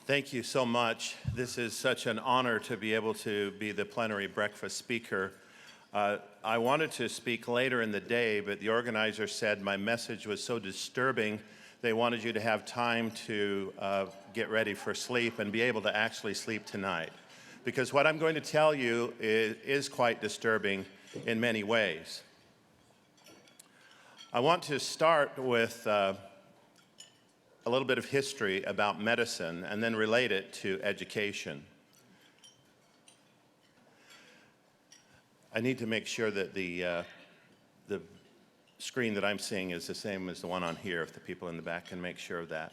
Thank you so much. This is such an honor to be able to be the plenary breakfast speaker. I wanted to speak later in the day, but the organizer said my message was so disturbing, they wanted you to have time to get ready for sleep and be able to actually sleep tonight. Because what I'm going to tell you is quite disturbing in many ways. I want to start with a little bit of history about medicine and then relate it to education. I need to make sure that the screen that I'm seeing is the same as the one on here, if the people in the back can make sure of that.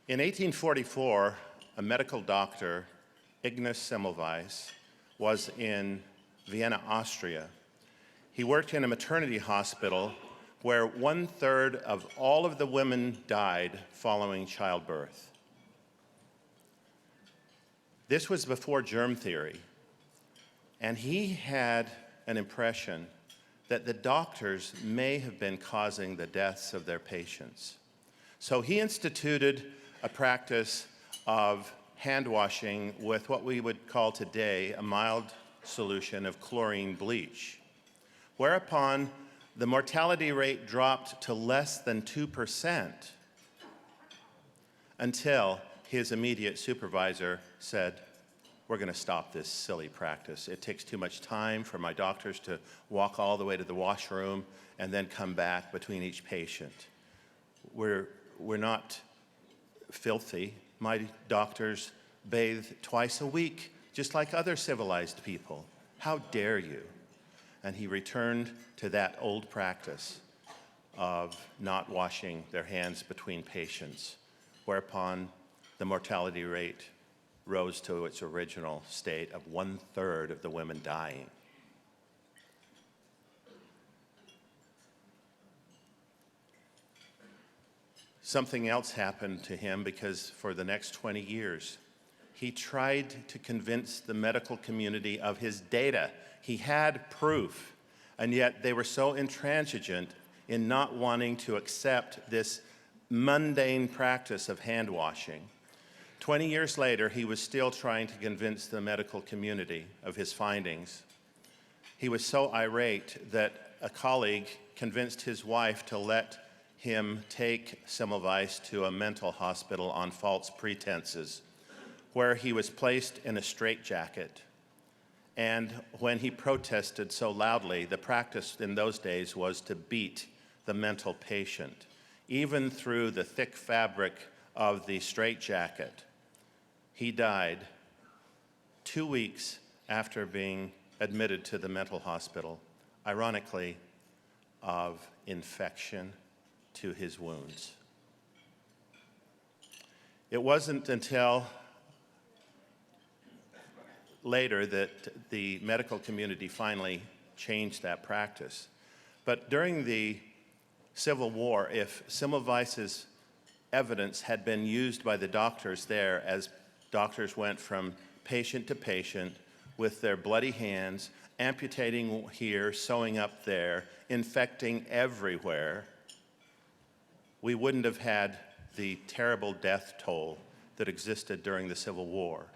In 1844, a medical doctor, Ignaz Semmelweis, was in Vienna, Austria. He worked in a maternity hospital where 1/3 of all of the women died following childbirth. This was before germ theory, and he had an impression that the doctors may have been causing the deaths of their patients. So he instituted a practice of hand washing with what we would call today a mild solution of chlorine bleach, whereupon the mortality rate dropped to less than 2% until his immediate supervisor said, "We're going to stop this silly practice. It takes too much time for my doctors to walk all the way to the washroom and then come back between each patient. We're not filthy. My doctors bathe twice a week, just like other civilized people. How dare you?" And he returned to that old practice of not washing their hands between patients, whereupon the mortality rate rose to its original state of 1/3 of the women dying. Something else happened to him because for the next 20 years, he tried to convince the medical community of his data. He had proof, and yet they were so intransigent in not wanting to accept this mundane practice of hand washing. 20 years later, he was still trying to convince the medical community of his findings. He was so irate that a colleague convinced his wife to let him take Semmelweis to a mental hospital on false pretenses, where he was placed in a straitjacket. And when he protested so loudly, the practice in those days was to beat the mental patient, even through the thick fabric of the straitjacket. He died 2 weeks after being admitted to the mental hospital, ironically, of infection to his wounds. It wasn't until later that the medical community finally changed that practice. But during the Civil War, if Semmelweis's evidence had been used by the doctors there, as doctors went from patient to patient with their bloody hands, amputating here, sewing up there, infecting everywhere, we wouldn't have had the terrible death toll that existed during the Civil War.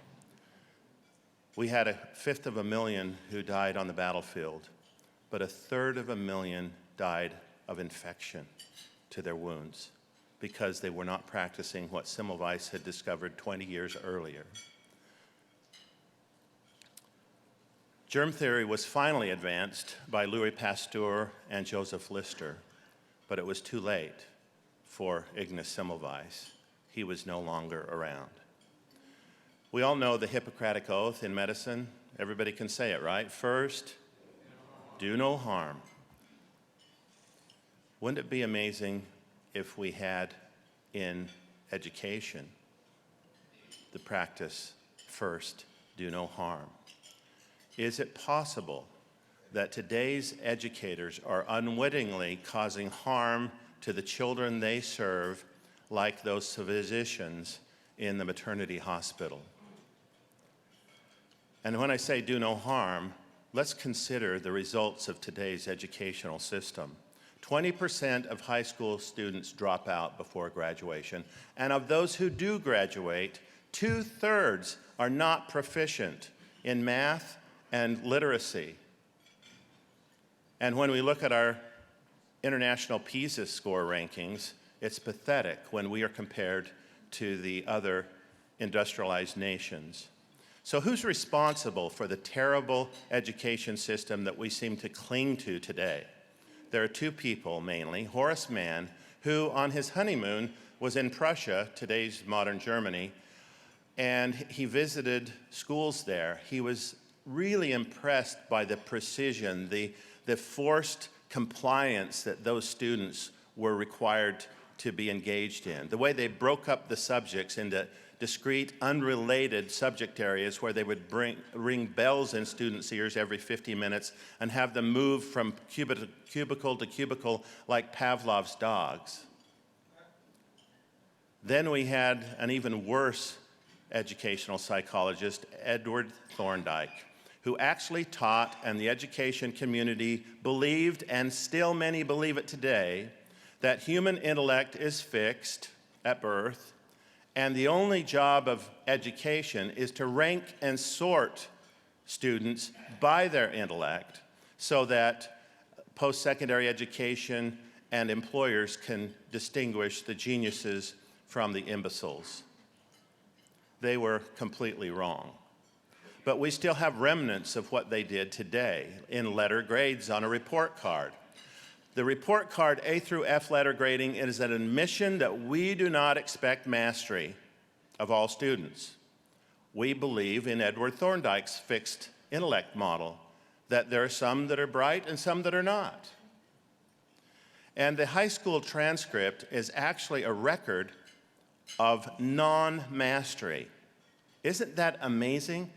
We had 1/5 of a million who died on the battlefield, but 1/3 of a million died of infection to their wounds because they were not practicing what Semmelweis had discovered 20 years earlier. Germ theory was finally advanced by Louis Pasteur and Joseph Lister, but it was too late for Ignaz Semmelweis. He was no longer around. We all know the Hippocratic Oath in medicine. Everybody can say it, right? First, do no harm. Wouldn't it be amazing if we had in education the practice, first, do no harm? Is it possible that today's educators are unwittingly causing harm to the children they serve, like those physicians in the maternity hospital? And when I say do no harm, let's consider the results of today's educational system. 20% of high school students drop out before graduation, and of those who do graduate, 2/3 are not proficient in math and literacy. And when we look at our international PISA score rankings, it's pathetic when we are compared to the other industrialized nations. So who's responsible for the terrible education system that we seem to cling to today? There are two people mainly. Horace Mann, who on his honeymoon was in Prussia, today's modern Germany, and he visited schools there. He was really impressed by the precision, the forced compliance that those students were required to be engaged in. The way they broke up the subjects into discrete, unrelated subject areas where they would ring bells in students' ears every 50 minutes and have them move from cubicle to cubicle like Pavlov's dogs. Then we had an even worse educational psychologist, Edward Thorndike, who actually taught, and the education community believed, and still many believe it today, that human intellect is fixed at birth, and the only job of education is to rank and sort students by their intellect so that post-secondary education and employers can distinguish the geniuses from the imbeciles. They were completely wrong. But we still have remnants of what they did today in letter grades on a report card. The report card, A through F letter grading, is an admission that we do not expect mastery of all students. We believe in Edward Thorndike's fixed intellect model, that there are some that are bright and some that are not. And the high school transcript is actually a record of non-mastery. Isn't that amazing?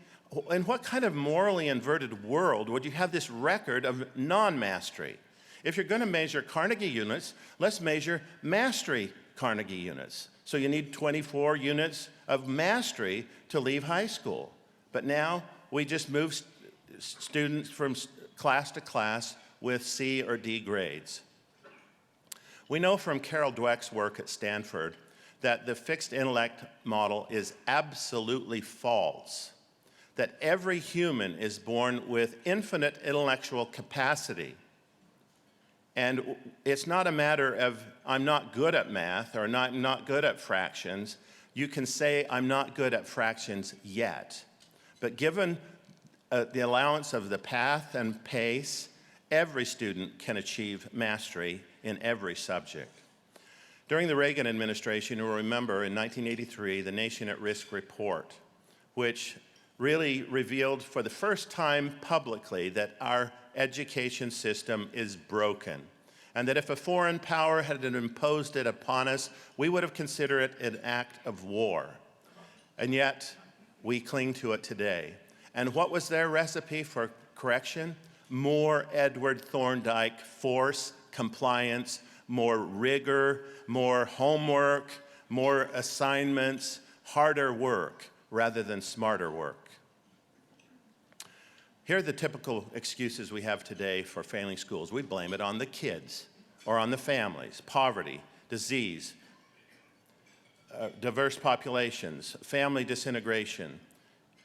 In what kind of morally inverted world would you have this record of non-mastery? If you're going to measure Carnegie units, let's measure mastery Carnegie units. So you need 24 units of mastery to leave high school. But now we just move students from class to class with C or D grades. We know from Carol Dweck's work at Stanford that the fixed intellect model is absolutely false, that every human is born with infinite intellectual capacity. And it's not a matter of, I'm not good at math or not good at fractions. You can say, I'm not good at fractions yet. But given the allowance of the path and pace, every student can achieve mastery in every subject. During the Reagan administration, you'll remember in 1983, the Nation at Risk report, which really revealed for the first time publicly that our education system is broken, and that if a foreign power had imposed it upon us, we would have considered it an act of war. And yet, we cling to it today. And what was their recipe for correction? More Edward Thorndike force, compliance, more rigor, more homework, more assignments, harder work rather than smarter work. Here are the typical excuses we have today for failing schools. We blame it on the kids or on the families, poverty, disease, diverse populations, family disintegration,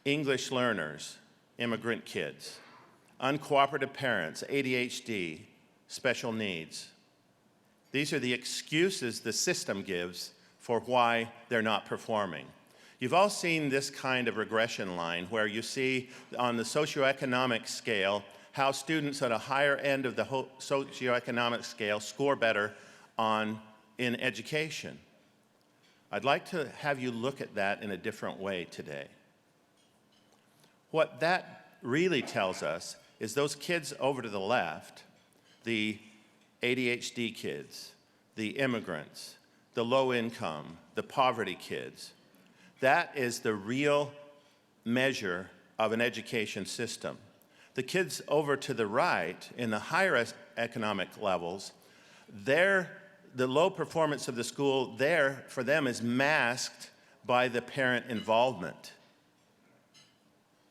English learners, immigrant kids, uncooperative parents, ADHD, special needs. These are the excuses the system gives for why they're not performing. You've all seen this kind of regression line where you see on the socioeconomic scale how students at a higher end of the socioeconomic scale score better in education. I'd like to have you look at that in a different way today. What that really tells us is those kids over to the left, the ADHD kids, the immigrants, the low income, the poverty kids, that is the real measure of an education system. The kids over to the right, in the higher economic levels, the low performance of the school there, for them, is masked by the parent involvement.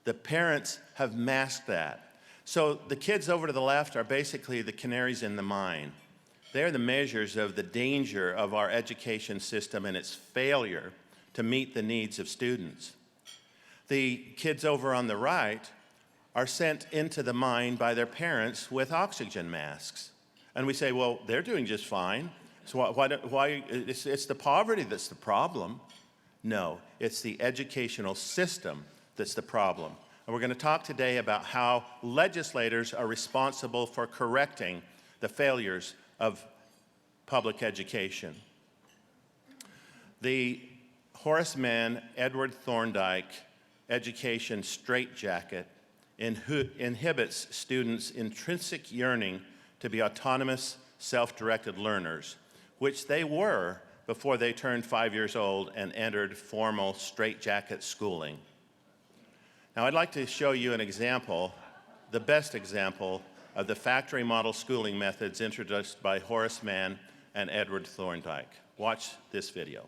The parents have masked that. So the kids over to the left are basically the canaries in the mine. They're the measures of the danger of our education system and its failure to meet the needs of students. The kids over on the right are sent into the mine by their parents with oxygen masks. And we say, well, they're doing just fine. So why it's the poverty that's the problem. No, it's the educational system that's the problem. And we're going to talk today about how legislators are responsible for correcting the failures of public education. The Horace Mann, Edward Thorndike education straitjacket inhibits students' intrinsic yearning to be autonomous, self-directed learners, which they were before they turned 5 years old and entered formal straitjacket schooling. Now, I'd like to show you an example, the best example, of the factory model schooling methods introduced by Horace Mann and Edward Thorndike. Watch this video.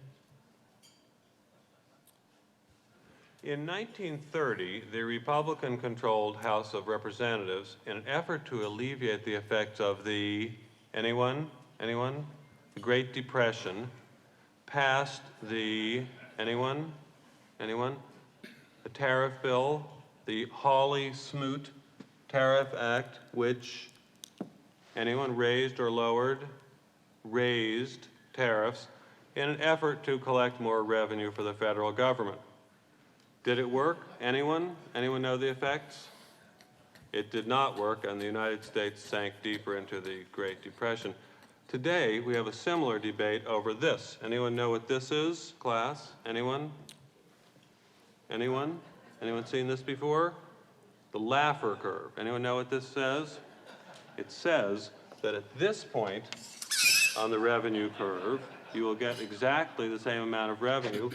In 1930, the Republican-controlled House of Representatives, in an effort to alleviate the effects of the, anyone? The Great Depression, passed the, anyone? The tariff bill, the Hawley-Smoot Tariff Act, which, anyone raised or lowered? Raised tariffs in an effort to collect more revenue for the federal government. Did it work? Anyone? Anyone know the effects? It did not work, and the United States sank deeper into the Great Depression. Today, we have a similar debate over this. Anyone know what this is, class? Anyone? Anyone? Anyone seen this before? The Laffer curve. Anyone know what this says? It says that at this point on the revenue curve, you will get exactly the same amount of revenue.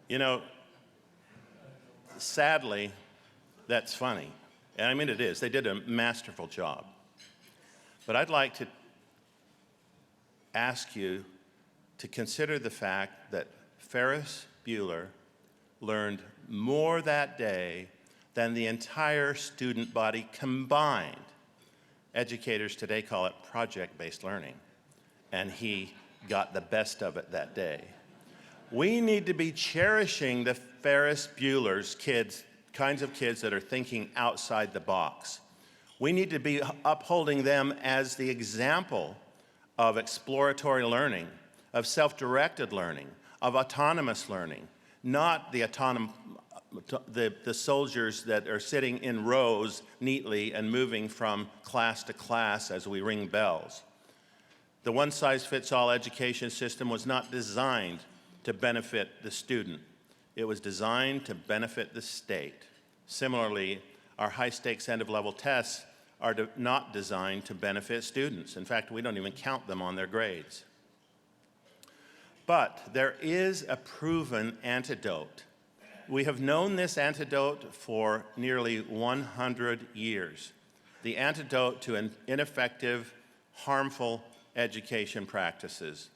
You know, sadly, that's funny. And I mean, it is. They did a masterful job. But I'd like to ask you to consider the fact that Ferris Bueller learned more that day than the entire student body combined. Educators today call it project-based learning. And he got the best of it that day. We need to be cherishing the Ferris Bueller's kids, kinds of kids that are thinking outside the box. We need to be upholding them as the example of exploratory learning, of self-directed learning, of autonomous learning, not the soldiers that are sitting in rows neatly and moving from class to class as we ring bells. The one-size-fits-all education system was not designed to benefit the student. It was designed to benefit the state. Similarly, our high-stakes end-of-level tests are not designed to benefit students. In fact, we don't even count them on their grades. But there is a proven antidote. We have known this antidote for nearly 100 years. The antidote to ineffective, harmful education practices.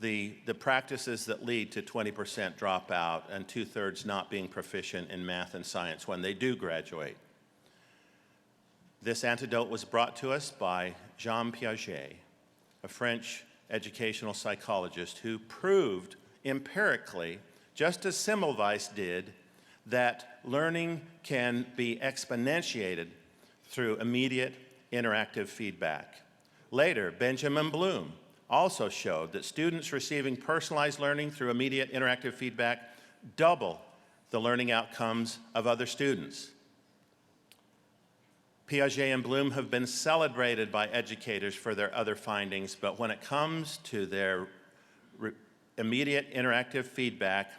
The practices that lead to 20% dropout and 2/3 not being proficient in math and science when they do graduate. This antidote was brought to us by Jean Piaget, a French educational psychologist who proved empirically, just as Semmelweis did, that learning can be exponentiated through immediate interactive feedback. Later, Benjamin Bloom also showed that students receiving personalized learning through immediate interactive feedback double the learning outcomes of other students. Piaget and Bloom have been celebrated by educators for their other findings, but when it comes to their immediate interactive feedback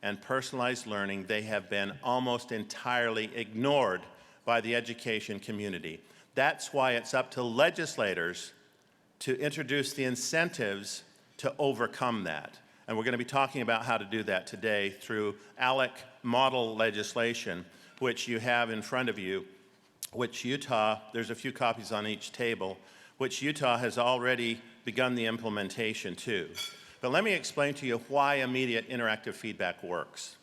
and personalized learning, they have been almost entirely ignored by the education community. That's why it's up to legislators to introduce the incentives to overcome that. And we're going to be talking about how to do that today through ALEC model legislation, which you have in front of you, which Utah, there's a few copies on each table, which Utah has already begun the implementation to. But let me explain to you why immediate interactive feedback works.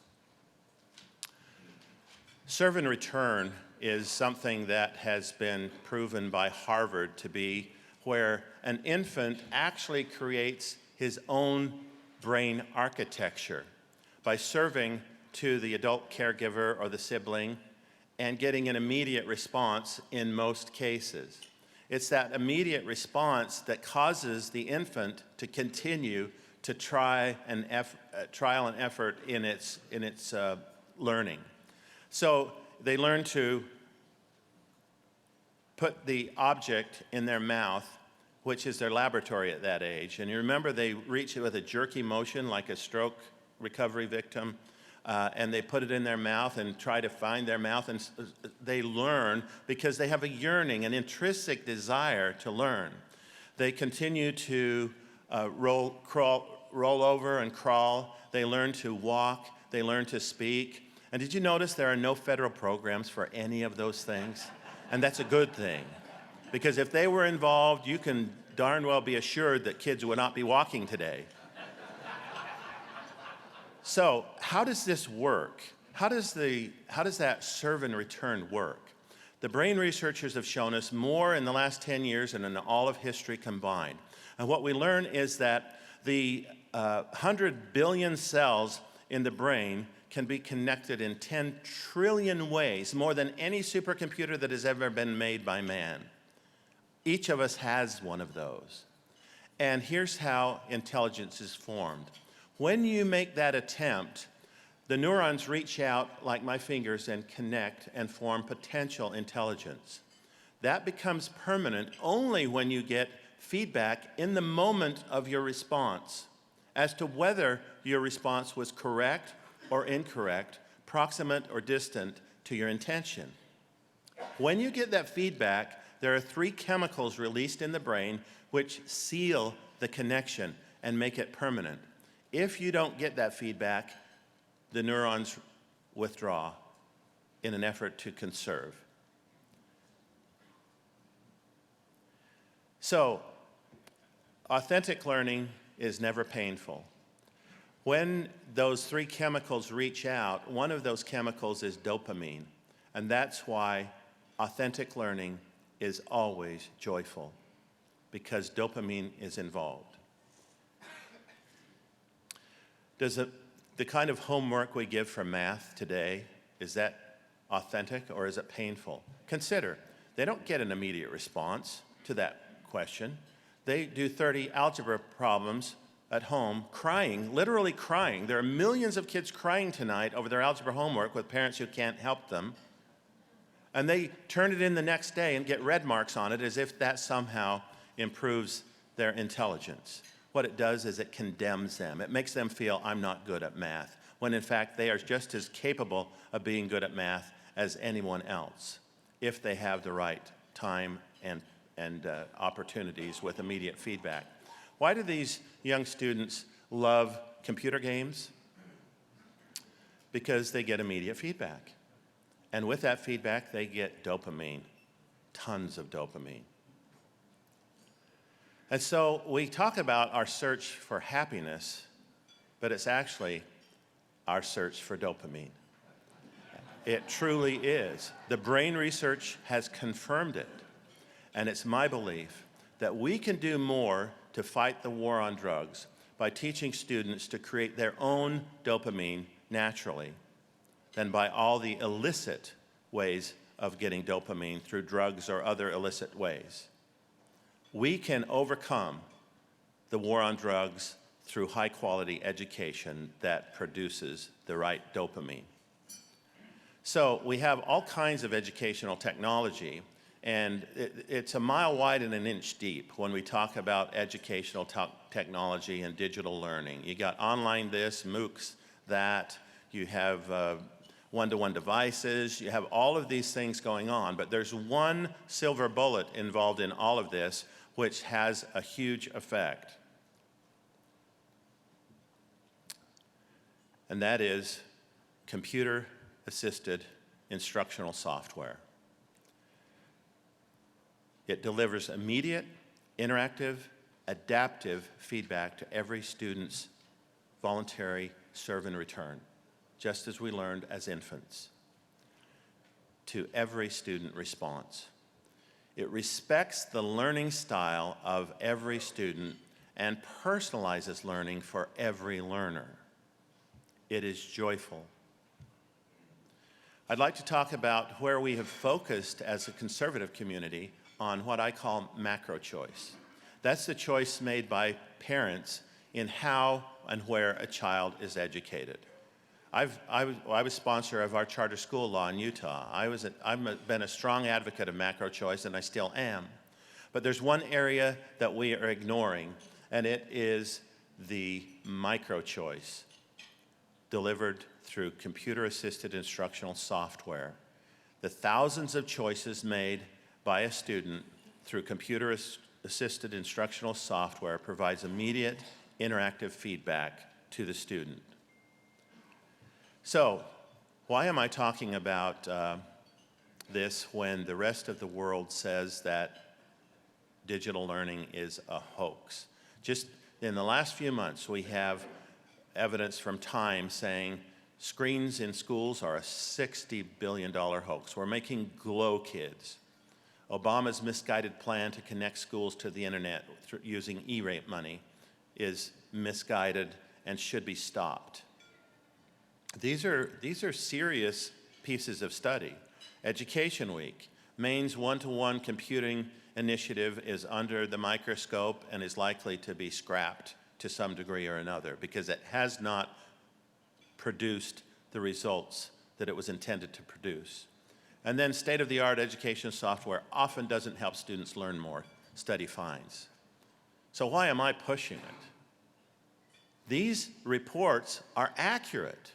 Serve and return is something that has been proven by Harvard to be where an infant actually creates his own brain architecture by serving to the adult caregiver or the sibling and getting an immediate response in most cases. It's that immediate response that causes the infant to continue to trial and effort in its learning. So they learn to put the object in their mouth, which is their laboratory at that age. And you remember they reach it with a jerky motion like a stroke recovery victim, and they put it in their mouth and try to find their mouth, and they learn because they have a yearning, an intrinsic desire to learn. They continue to roll over and crawl. They learn to walk. They learn to speak. And did you notice there are no federal programs for any of those things? And that's a good thing, because if they were involved, you can darn well be assured that kids would not be walking today. So how does this work? How does that serve and return work? The brain researchers have shown us more in the last 10 years than in all of history combined. And what we learn is that the 100 billion cells in the brain can be connected in 10 trillion ways, more than any supercomputer that has ever been made by man. Each of us has one of those. And here's how intelligence is formed. When you make that attempt, the neurons reach out like my fingers and connect and form potential intelligence. That becomes permanent only when you get feedback in the moment of your response as to whether your response was correct or incorrect, proximate or distant to your intention. When you get that feedback, there are 3 chemicals released in the brain which seal the connection and make it permanent. If you don't get that feedback, the neurons withdraw in an effort to conserve. So, authentic learning is never painful. When those 3 chemicals reach out, one of those chemicals is dopamine, and that's why authentic learning is always joyful, because dopamine is involved. Does the kind of homework we give for math today, is that authentic or is it painful? Consider, they don't get an immediate response to that question. They do 30 algebra problems at home, crying, literally crying. There are millions of kids crying tonight over their algebra homework with parents who can't help them. And they turn it in the next day and get red marks on it as if that somehow improves their intelligence. What it does is it condemns them. It makes them feel, I'm not good at math, when in fact they are just as capable of being good at math as anyone else, if they have the right time and opportunities with immediate feedback. Why do these young students love computer games? Because they get immediate feedback. And with that feedback, they get dopamine, tons of dopamine. And so we talk about our search for happiness, but it's actually our search for dopamine. It truly is. The brain research has confirmed it. And it's my belief that we can do more to fight the war on drugs by teaching students to create their own dopamine naturally than by all the illicit ways of getting dopamine through drugs or other illicit ways. We can overcome the war on drugs through high-quality education that produces the right dopamine. So we have all kinds of educational technology, and it's a mile wide and an inch deep when we talk about educational technology and digital learning. You got online this, MOOCs that, you have one-to-one devices, you have all of these things going on, but there's one silver bullet involved in all of this which has a huge effect. And that is computer-assisted instructional software. It delivers immediate, interactive, adaptive feedback to every student's voluntary serve and return, just as we learned as infants. to every student response. It respects the learning style of every student and personalizes learning for every learner. It is joyful. I'd like to talk about where we have focused as a conservative community on what I call macro choice. That's the choice made by parents in how and where a child is educated. I was sponsor of our charter school law in Utah. I've been a strong advocate of macro choice, and I still am. But there's one area that we are ignoring, and it is the micro choice delivered through computer-assisted instructional software. The thousands of choices made by a student through computer-assisted instructional software provides immediate interactive feedback to the student. So, why am I talking about this when the rest of the world says that digital learning is a hoax? Just in the last few months, we have evidence from Time saying screens in schools are a $60 billion hoax. We're making glow kids. Obama's misguided plan to connect schools to the internet using E-rate money is misguided and should be stopped. These are serious pieces of study. Education Week, Maine's one-to-one computing initiative is under the microscope and is likely to be scrapped to some degree or another because it has not produced the results that it was intended to produce. And then state-of-the-art education software often doesn't help students learn more, study finds. So why am I pushing it? These reports are accurate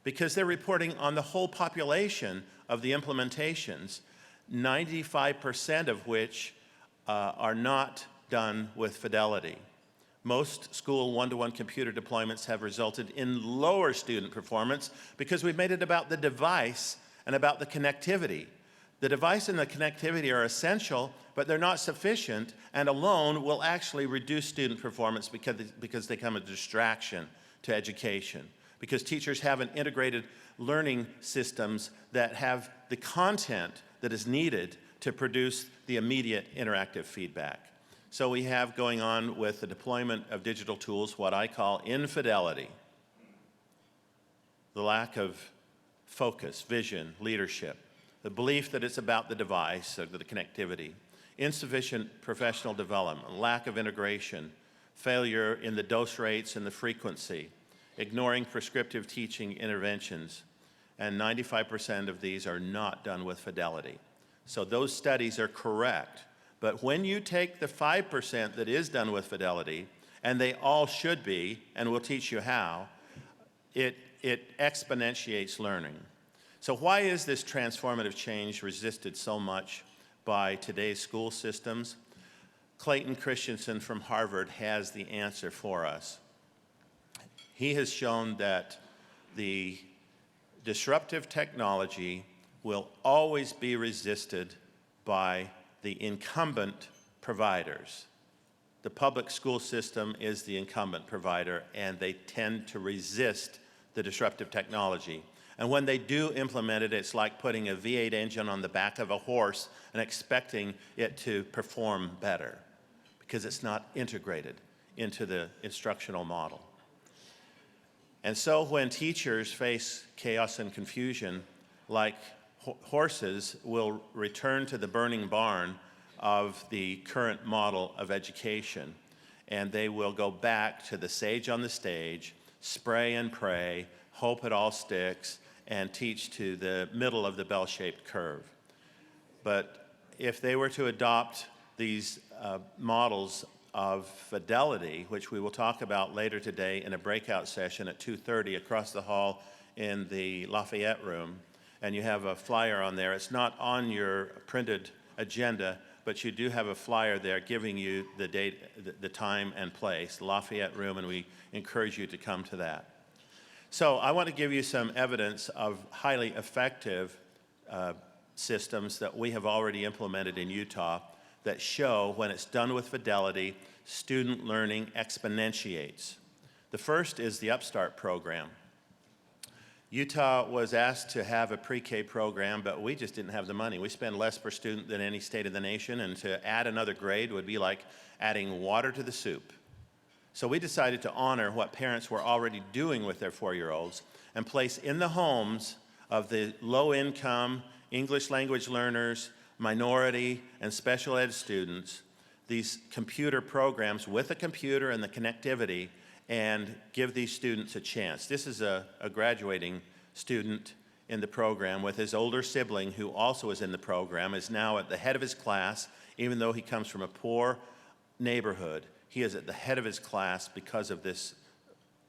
because they're reporting on the whole population of the implementations, 95% of which are not done with fidelity. Most school one-to-one computer deployments have resulted in lower student performance because we've made it about the device and about the connectivity. The device and the connectivity are essential, but they're not sufficient, and alone will actually reduce student performance because they become a distraction to education. Because teachers haven't integrated learning systems that have the content that is needed to produce the immediate interactive feedback. So we have going on with the deployment of digital tools what I call infidelity. The lack of focus, vision, leadership, the belief that it's about the device or the connectivity, insufficient professional development, lack of integration, failure in the dose rates and the frequency, ignoring prescriptive teaching interventions, and 95% of these are not done with fidelity. So those studies are correct, but when you take the 5% that is done with fidelity, and they all should be, and we'll teach you how, it exponentiates learning. So why is this transformative change resisted so much by today's school systems? Clayton Christensen from Harvard has the answer for us. He has shown that the disruptive technology will always be resisted by the incumbent providers. The public school system is the incumbent provider, and they tend to resist the disruptive technology. And when they do implement it, it's like putting a V8 engine on the back of a horse and expecting it to perform better because it's not integrated into the instructional model. And so when teachers face chaos and confusion, like horses will return to the burning barn of the current model of education, and they will go back to the sage on the stage, spray and pray, hope it all sticks, and teach to the middle of the bell-shaped curve. But if they were to adopt these models of fidelity, which we will talk about later today in a breakout session at 2:30 across the hall in the Lafayette room, and you have a flyer on there. It's not on your printed agenda, but you do have a flyer there giving you the date, the time and place, the Lafayette room, and we encourage you to come to that. So I want to give you some evidence of highly effective systems that we have already implemented in Utah that show when it's done with fidelity, student learning exponentiates. The first is the UPSTART program. Utah was asked to have a pre-K program, but we just didn't have the money. We spend less per student than any state in the nation, and to add another grade would be like adding water to the soup. So we decided to honor what parents were already doing with their 4-year-olds and place in the homes of the low-income English language learners, minority, and special ed students these computer programs with a computer and the connectivity, and give these students a chance. This is a graduating student in the program with his older sibling who also is in the program, is now at the head of his class. Even though he comes from a poor neighborhood, he is at the head of his class because of this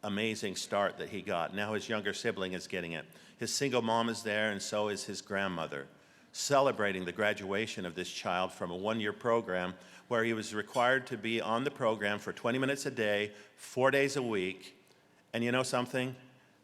amazing start that he got. Now his younger sibling is getting it. His single mom is there, and so is his grandmother, celebrating the graduation of this child from a 1-year program where he was required to be on the program for 20 minutes a day, 4 days a week. And you know something?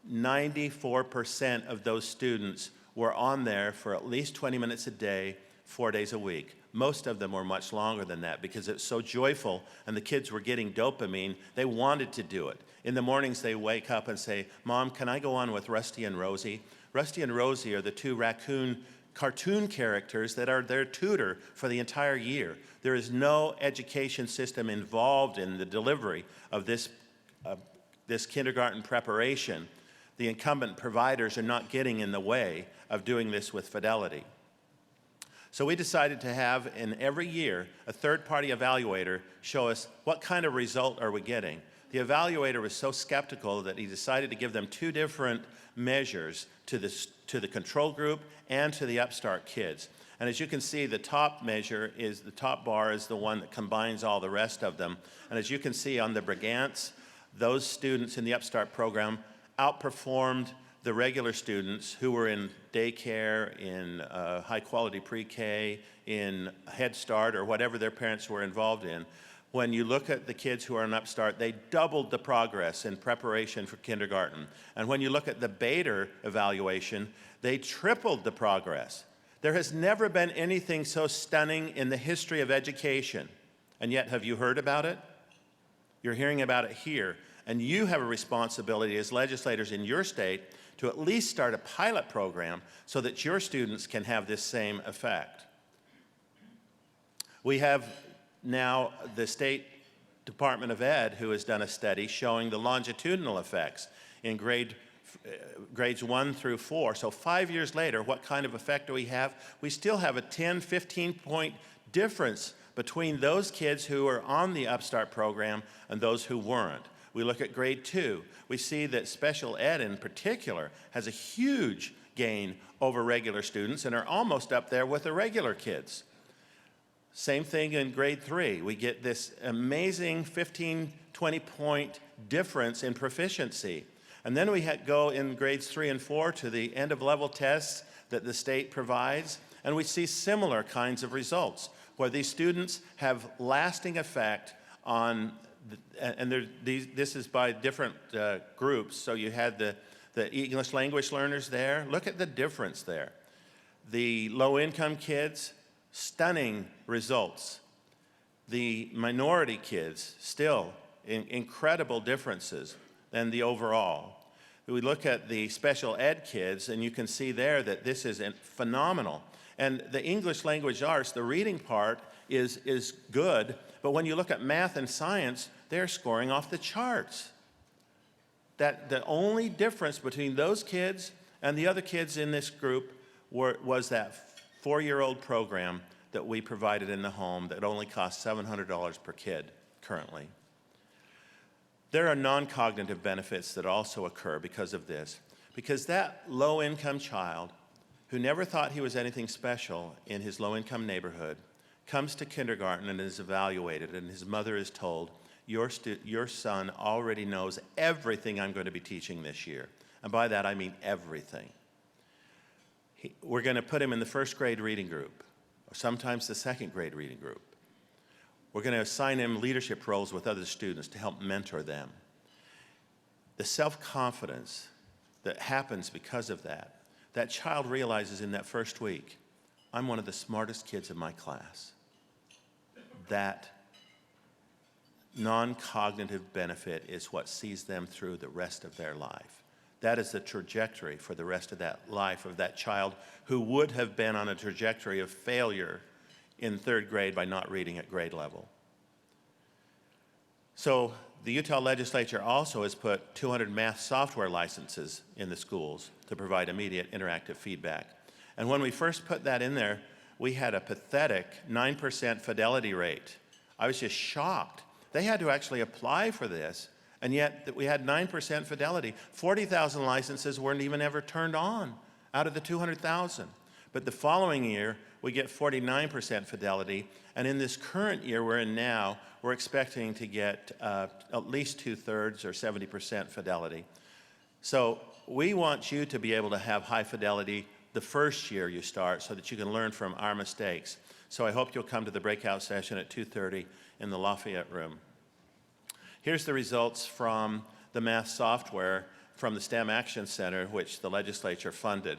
94% of those students were on there for at least 20 minutes a day, 4 days a week. Most of them were much longer than that because it's so joyful and the kids were getting dopamine, they wanted to do it. In the mornings they wake up and say, "Mom, can I go on with Rusty and Rosie?" Rusty and Rosie are the 2 raccoon cartoon characters that are their tutor for the entire year. There is no education system involved in the delivery of this kindergarten preparation. The incumbent providers are not getting in the way of doing this with fidelity. So we decided to have, in every year, a third-party evaluator show us what kind of result are we getting. The evaluator was so skeptical that he decided to give them 2 different measures to the control group and to the UPSTART kids. And as you can see, the top measure is, the top bar is the one that combines all the rest of them. And as you can see on the Brigance, those students in the UPSTART program outperformed the regular students who were in daycare, in high-quality pre-K, in Head Start, or whatever their parents were involved in. When you look at the kids who are in UPSTART, they doubled the progress in preparation for kindergarten. And when you look at the Bader evaluation, they tripled the progress. There has never been anything so stunning in the history of education. And yet, have you heard about it? You're hearing about it here. And you have a responsibility as legislators in your state to at least start a pilot program so that your students can have this same effect. We have now the State Department of Ed who has done a study showing the longitudinal effects in grades 1 through 4. So 5 years later, what kind of effect do we have? We still have a 10, 15-point difference between those kids who are on the UPSTART program and those who weren't. We look at grade 2. We see that special ed in particular has a huge gain over regular students and are almost up there with the regular kids. Same thing in grade 3. We get this amazing 15, 20-point difference in proficiency. And then we go in grades 3 and 4 to the end-of-level tests that the state provides, and we see similar kinds of results, where these students have lasting effect on, this is by different groups. So you had the English language learners there. Look at the difference there. The low-income kids, stunning results. The minority kids, still incredible differences than the overall. We look at the special ed kids, and you can see there that this is phenomenal. And the English language arts, the reading part is good, but when you look at math and science, they're scoring off the charts. That the only difference between those kids and the other kids in this group was that 4-year-old program that we provided in the home that only costs $700 per kid currently. There are non-cognitive benefits that also occur because of this, because that low-income child who never thought he was anything special in his low-income neighborhood comes to kindergarten and is evaluated, and his mother is told, your son already knows everything I'm going to be teaching this year. And by that I mean everything. We're going to put him in the 1st grade reading group, or sometimes the 2nd grade reading group. We're going to assign him leadership roles with other students to help mentor them. The self-confidence that happens because of that, that child realizes in that 1st week, I'm one of the smartest kids in my class. That non-cognitive benefit is what sees them through the rest of their life. that is the trajectory for the rest of that life of that child who would have been on a trajectory of failure in 3rd grade by not reading at grade level. So the Utah legislature also has put 200 math software licenses in the schools to provide immediate interactive feedback. And when we first put that in there, we had a pathetic 9% fidelity rate. I was just shocked. They had to actually apply for this, and yet we had 9% fidelity. 40,000 licenses weren't even ever turned on out of the 200,000. But the following year, we get 49% fidelity, and in this current year we're in now, we're expecting to get at least 2/3 or 70% fidelity. So we want you to be able to have high fidelity the first year you start so that you can learn from our mistakes. So I hope you'll come to the breakout session at 2:30 in the Lafayette room. Here's the results from the math software from the STEM Action Center, which the legislature funded.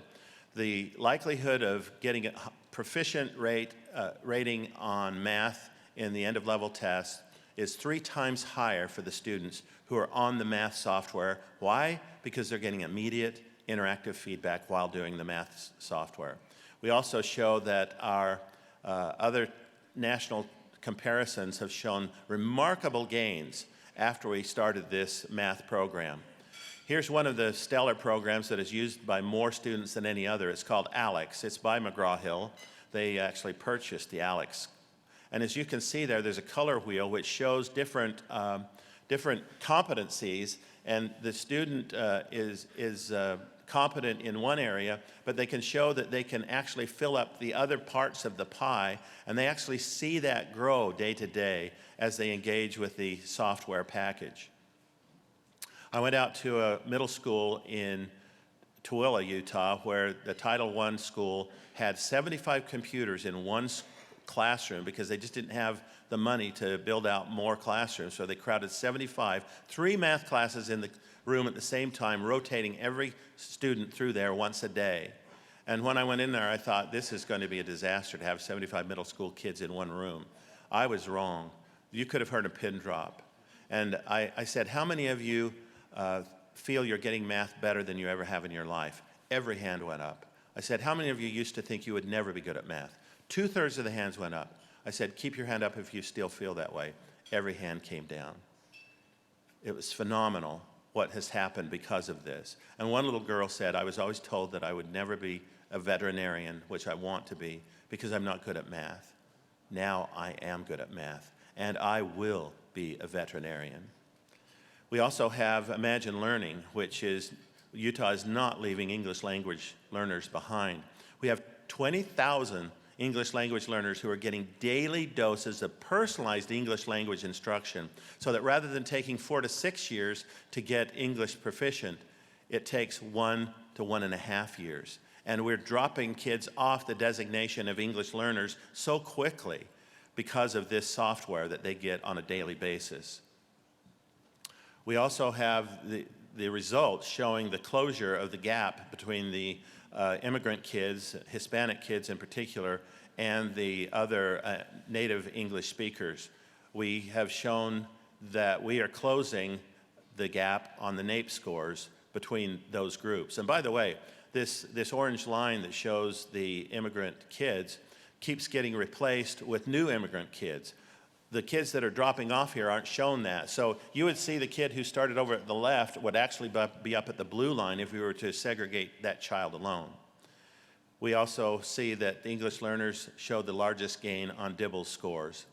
The likelihood of getting a proficient rating on math in the end-of-level test is 3 times higher for the students who are on the math software. Why? Because they're getting immediate interactive feedback while doing the math software. We also show that our other national comparisons have shown remarkable gains after we started this math program. Here's one of the stellar programs that is used by more students than any other. It's called ALEC. It's by McGraw-Hill. They actually purchased the ALEC. And as you can see there's a color wheel which shows different competencies, and the student is competent in one area, but they can show that they can actually fill up the other parts of the pie, and they actually see that grow day to day as they engage with the software package. I went out to a middle school in Tooele, Utah, where the Title I school had 75 computers in one classroom because they just didn't have the money to build out more classrooms, so they crowded 75, 3 math classes in the room at the same time, rotating every student through there once a day. And when I went in there, I thought, this is going to be a disaster to have 75 middle school kids in one room. I was wrong. You could have heard a pin drop. And I said, how many of you feel you're getting math better than you ever have in your life? Every hand went up. I said, how many of you used to think you would never be good at math? 2/3 of the hands went up. I said, keep your hand up if you still feel that way. Every hand came down. It was phenomenal what has happened because of this. And one little girl said, I was always told that I would never be a veterinarian, which I want to be, because I'm not good at math. Now I am good at math, and I will be a veterinarian. We also have Imagine Learning, which is, Utah is not leaving English language learners behind. We have 20,000 English language learners who are getting daily doses of personalized English language instruction, so that rather than taking 4 to 6 years to get English proficient, it takes 1 to 1.5 years. And we're dropping kids off the designation of English learners so quickly because of this software that they get on a daily basis. We also have the results showing the closure of the gap between the immigrant kids, Hispanic kids in particular, and the other native English speakers. We have shown that we are closing the gap on the NAEP scores between those groups. And by the way, this orange line that shows the immigrant kids keeps getting replaced with new immigrant kids. The kids that are dropping off here aren't shown that. So you would see the kid who started over at the left would actually be up at the blue line if we were to segregate that child alone. We also see that the English learners showed the largest gain on Dibbles scores.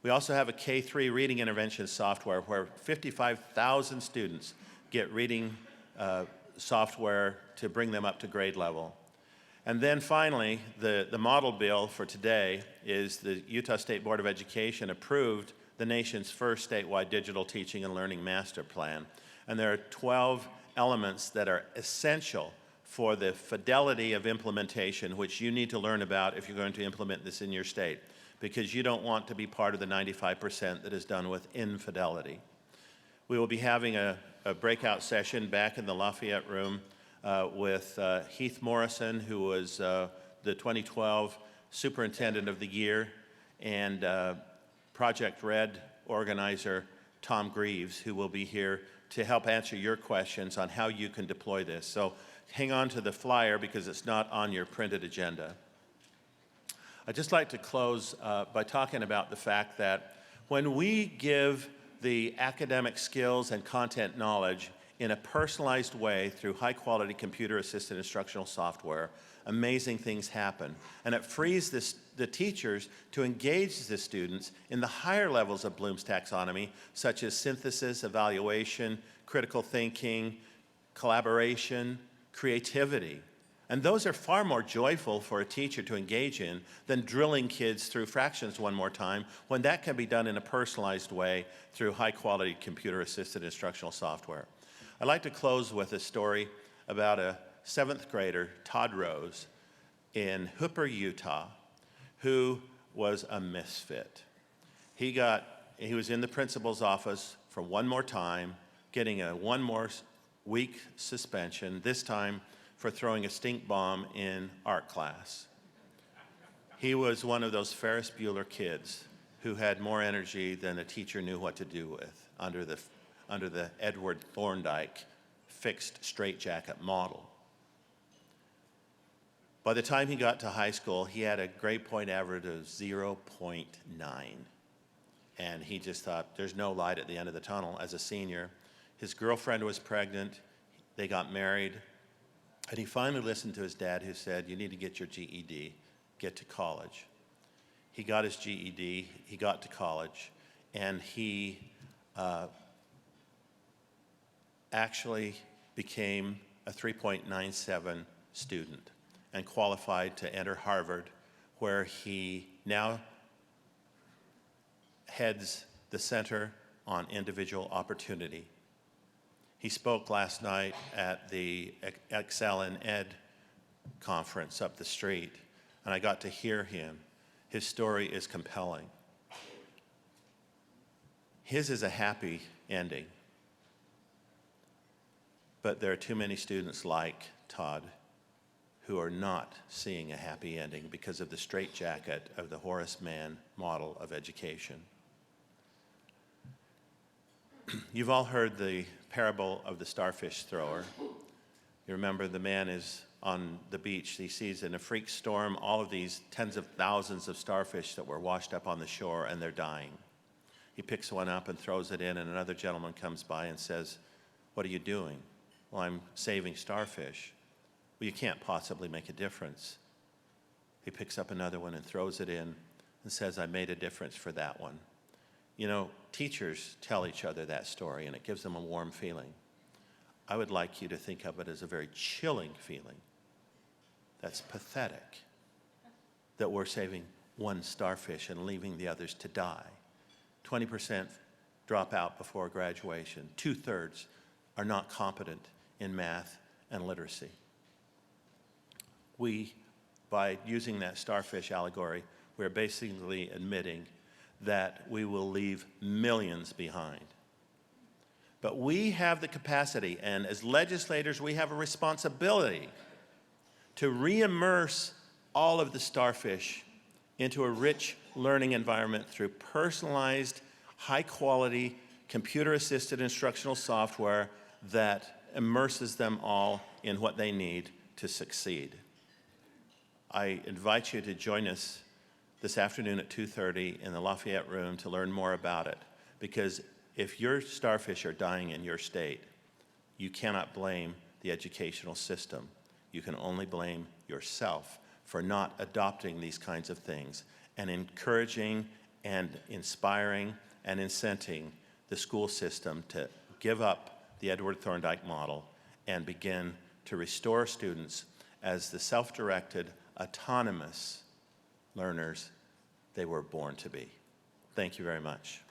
We also have a K-3 reading intervention software where 55,000 students get reading software to bring them up to grade level. And then finally, the model bill for today is the Utah State Board of Education approved the nation's first statewide digital teaching and learning master plan. And there are 12 elements that are essential for the fidelity of implementation, which you need to learn about if you're going to implement this in your state, because you don't want to be part of the 95% that is done with infidelity. We will be having a breakout session back in the Lafayette room with Heath Morrison, who was the 2012 Superintendent of the Year, and Project Red organizer Tom Greaves, who will be here to help answer your questions on how you can deploy this. So hang on to the flyer because it's not on your printed agenda. I'd just like to close by talking about the fact that when we give the academic skills and content knowledge in a personalized way through high-quality computer-assisted instructional software, amazing things happen. And it frees the teachers to engage the students in the higher levels of Bloom's taxonomy, such as synthesis, evaluation, critical thinking, collaboration, creativity. And those are far more joyful for a teacher to engage in than drilling kids through fractions one more time, when that can be done in a personalized way through high-quality computer-assisted instructional software. I'd like to close with a story about a 7th grader, Todd Rose, in Hooper, Utah, who was a misfit. He was in the principal's office for one more time, getting a one more week suspension, this time for throwing a stink bomb in art class. He was one of those Ferris Bueller kids who had more energy than a teacher knew what to do with under the Edward Thorndike fixed straitjacket model. By the time he got to high school, he had a grade point average of 0.9. And he just thought, there's no light at the end of the tunnel. As a senior, his girlfriend was pregnant, they got married, and he finally listened to his dad, who said, you need to get your GED, get to college. He got his GED, he got to college, and he actually became a 3.97 student and qualified to enter Harvard, where he now heads the Center on Individual Opportunity. He spoke last night at the Excel in Ed conference up the street, and I got to hear him. His story is compelling. His is a happy ending, but there are too many students like Todd who are not seeing a happy ending because of the straitjacket of the Horace Mann model of education. You've all heard the parable of the starfish thrower. You remember the man is on the beach. He sees in a freak storm all of these tens of thousands of starfish that were washed up on the shore, and they're dying. He picks one up and throws it in, and another gentleman comes by and says, what are you doing? Well, I'm saving starfish. Well, you can't possibly make a difference. He picks up another one and throws it in and says, I made a difference for that one. You know, teachers tell each other that story, and it gives them a warm feeling. I would like you to think of it as a very chilling feeling. That's pathetic, that we're saving one starfish and leaving the others to die. 20% drop out before graduation. 2/3 are not competent in math and literacy. By using that starfish allegory, we're basically admitting that we will leave millions behind. But we have the capacity, and as legislators, we have a responsibility to re-immerse all of the starfish into a rich learning environment through personalized, high-quality, computer-assisted instructional software that immerses them all in what they need to succeed. I invite you to join us this afternoon at 2:30 in the Lafayette Room to learn more about it, because if your starfish are dying in your state, you cannot blame the educational system. You can only blame yourself for not adopting these kinds of things and encouraging and inspiring and incenting the school system to give up the Edward Thorndike model and begin to restore students as the self-directed, autonomous learners they were born to be. Thank you very much.